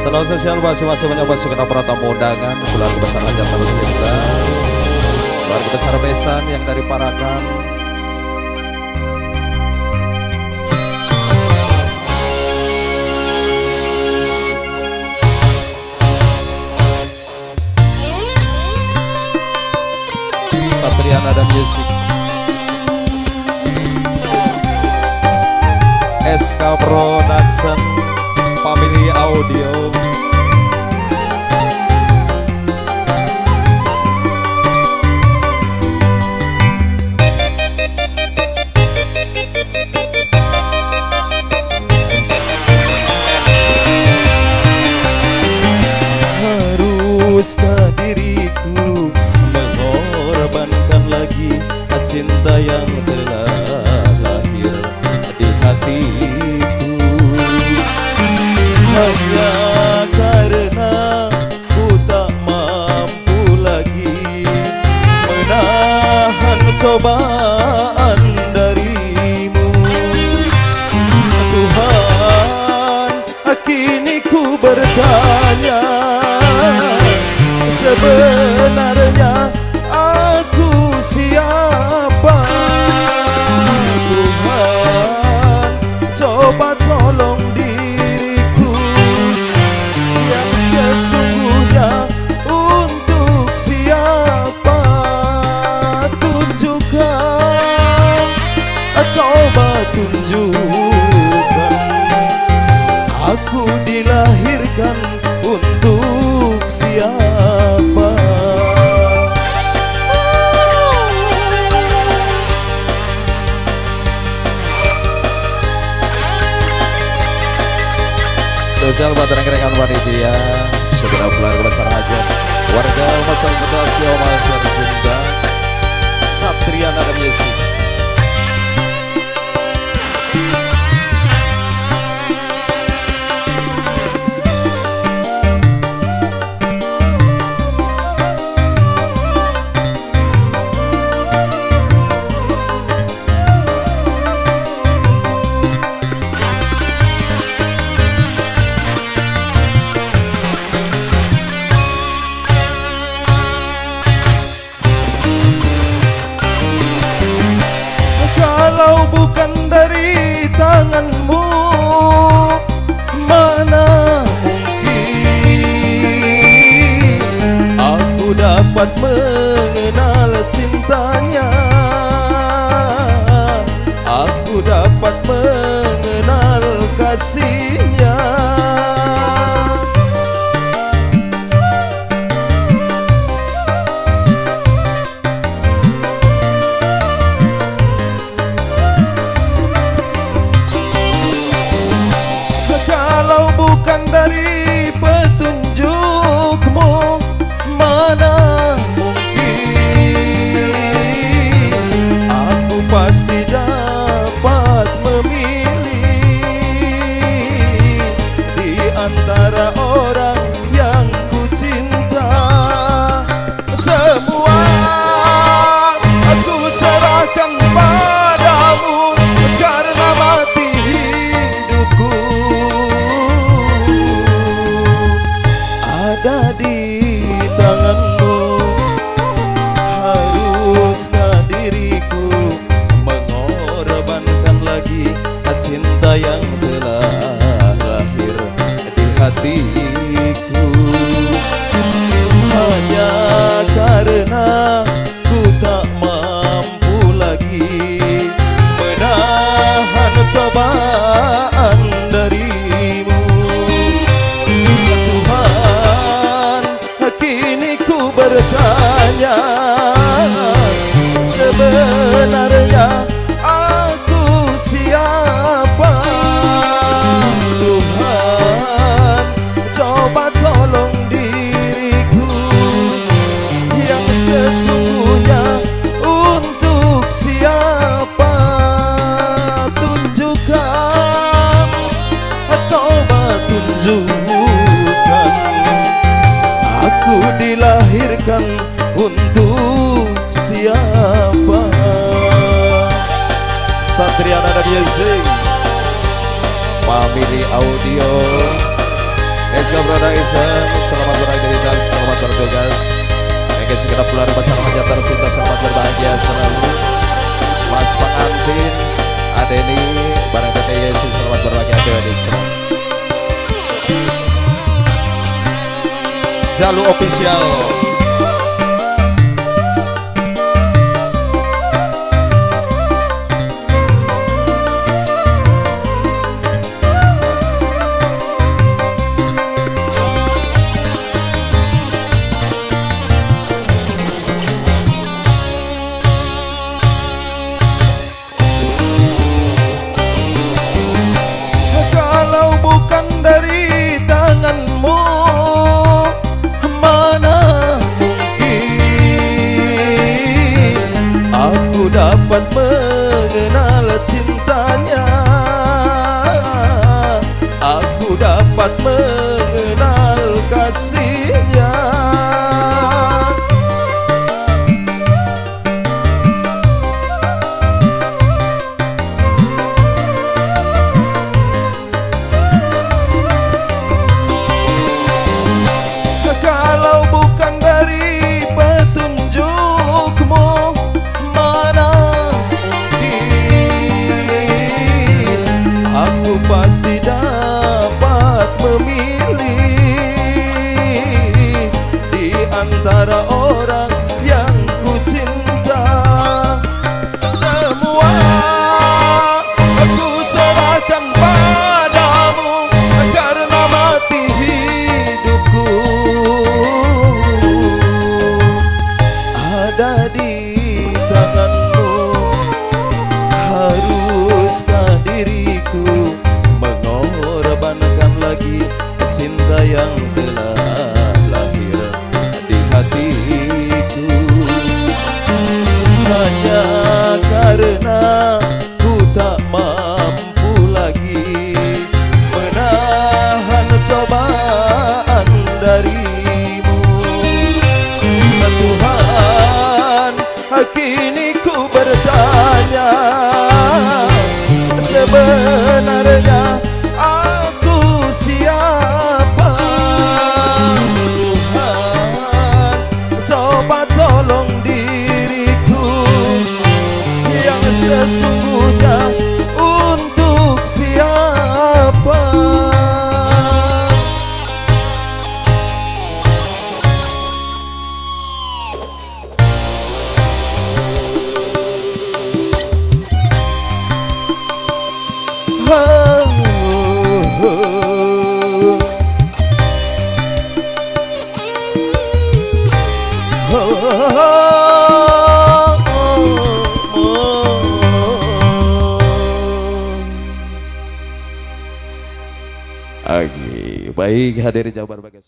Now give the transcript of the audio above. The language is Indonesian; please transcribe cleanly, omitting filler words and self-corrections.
Selalu spesial masih menyapa segenap para tamu undangan, keluarga besar hajat tercinta, keluarga besar besan yang dari Parakan. Satria Nada Music, SK Production, Family Audio. Haruskah diriku mengorbankan lagi cinta yang telah lahir di hatiku, hanya karena ku tak mampu lagi menahan cobaan darimu. Tuhan, kini ku bertanya, sebenarnya aku siapa? Tuhan, coba tolong diriku yang sesungguhnya untuk siapa. Tunjukkan, coba tunjukkan, aku dilahirkan untuk siapa. Spesial buat rekan-rekan panitia, saudara keluarga besar hajat, warga masyarakat Asia masyarakat cinta, Satria Nada Music. Kalau bukan dari tanganmu, mana mungkin aku dapat mengenal cintanya, aku dapat mengenal kasihnya. Bukan dari petunjukmu, mana mungkin aku pasti dapat memilih di antara orang yang ku cinta. Semua aku serahkan padamu karena mati hidupku ada di tanganmu. Haruskah diriku mengorbankan lagi cinta yang telah lahir di hatiku, hanya karena ku tak mampu lagi menahan cobaan darimu. Kini ku bertanya, sebenarnya aku siapa? Tuhan, coba tolong diriku yang sesungguhnya untuk siapa. Tunjukkan, coba tunjukkan, aku dilahirkan untuk siapa. Satria Nada Music, Family Audio, Eska Production, selamat beraktivitas, selamat bertugas. Yang segenap keluarga pasangan yang tercinta, selamat berbahagia selalu. Mas pengantin Adeni bareng PT Yesus, selamat berbahagia Adeni semua. Jalu Official. Dapat mengenal cintanya, aku dapat mengenal kasihnya. Kalau bukan dari petunjukmu, pasti dapat memilih di antara orang yang ku cinta. Semua aku serahkan padamu karena mati hidupku ada di tanganmu. Haruskah diriku mengorbankan lagi cinta yang telah lahir di hatiku, hanya karena ku tak mampu lagi menahan cobaan darimu. Tuhan, kini ku bertanya, sebenarnya aku siapa? Tuhan, coba tolong diriku yang sesungguhnya untuk siapa? Oke, baik hadirin Jabar bagai